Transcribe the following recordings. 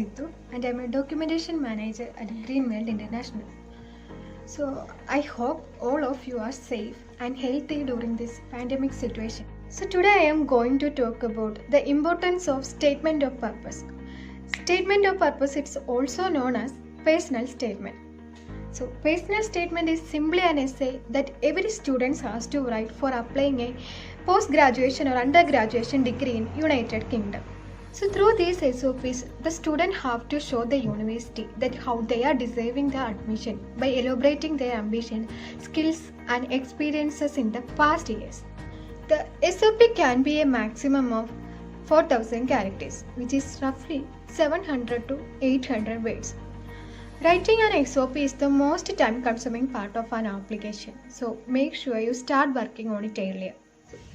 Jitu and I'm a documentation manager at Greenwald International. So I hope all of you are safe and healthy during this pandemic situation. So today I am going to talk about the importance of statement of purpose. Statement of purpose is also known as personal statement. So personal statement is simply an essay that every student has to write for applying a post-graduation or undergraduation degree in United Kingdom. So through these SOPs, the student have to show the university that how they are deserving the admission by elaborating their ambition, skills and experiences in the past years. The SOP can be a maximum of 4000 characters, which is roughly 700 to 800 words. Writing an SOP is the most time-consuming part of an application, so make sure you start working on it earlier.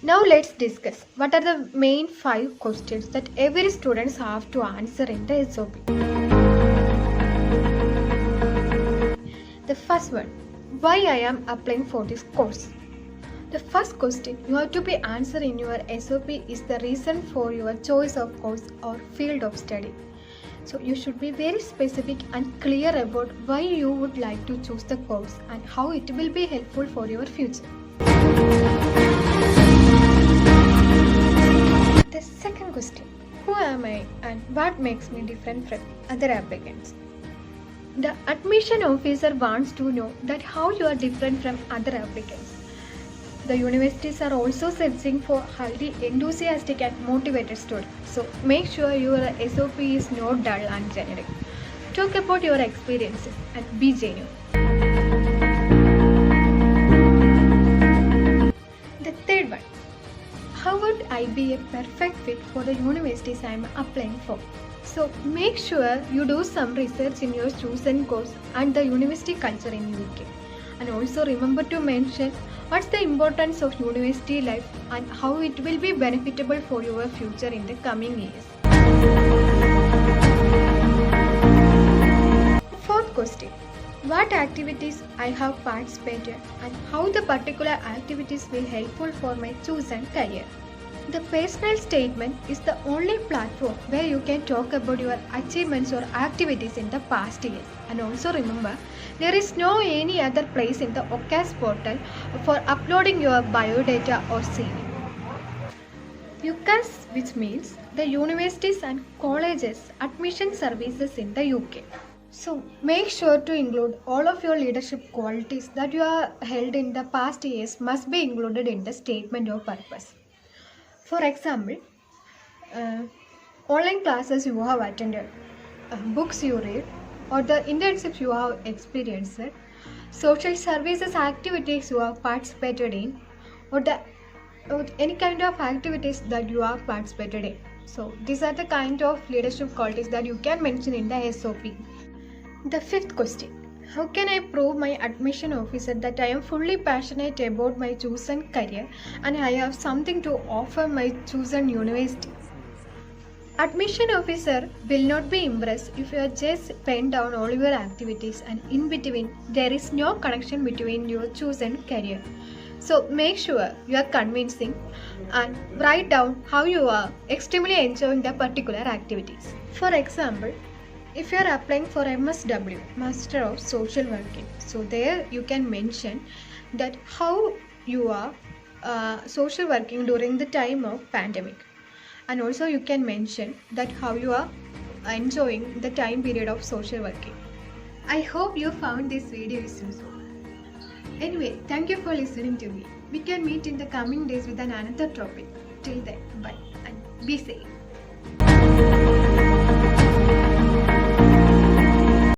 Now let's discuss what are the main 5 questions that every student have to answer in the SOP. The first one, why I am applying for this course? The first question you have to be answering in your SOP is the reason for your choice of course or field of study. So you should be very specific and clear about why you would like to choose the course and how it will be helpful for your future. The second question, who am I and what makes me different from other applicants? The admission officer wants to know that how you are different from other applicants. The universities are also searching for highly enthusiastic and motivated students. So make sure your SOP is not dull and generic. Talk about your experiences and be genuine. The third one, how would I be a perfect fit for the universities I am applying for? So make sure you do some research in your chosen course and the university culture in UK. And also remember to mention what's the importance of university life and how it will be benefitable for your future in the coming years. Fourth question, what activities I have participated and how the particular activities will helpful for my chosen career. The personal statement is the only platform where you can talk about your achievements or activities in the past years. And also remember, there is no any other place in the OCAS portal for uploading your biodata or CV. UCAS, which means the universities and colleges admission services in the UK. So make sure to include all of your leadership qualities that you are held in the past years must be included in the statement of purpose. For example, online classes you have attended, books you read, or the internships you have experienced, social services activities you have participated in, or any kind of activities that you have participated in. So these are the kind of leadership qualities that you can mention in the SOP. The fifth question, how can I prove my admission officer that I am fully passionate about my chosen career and I have something to offer my chosen university? Admission officer will not be impressed if you just pen down all your activities and in between there is no connection between your chosen career. So make sure you are convincing and write down how you are extremely enjoying the particular activities. For example, if you are applying for MSW, Master of Social Working, so there you can mention that how you are social working during the time of pandemic. And also you can mention that how you are enjoying the time period of social working. I hope you found this video useful. Anyway, thank you for listening to me. We can meet in the coming days with another topic. Till then, bye and be safe.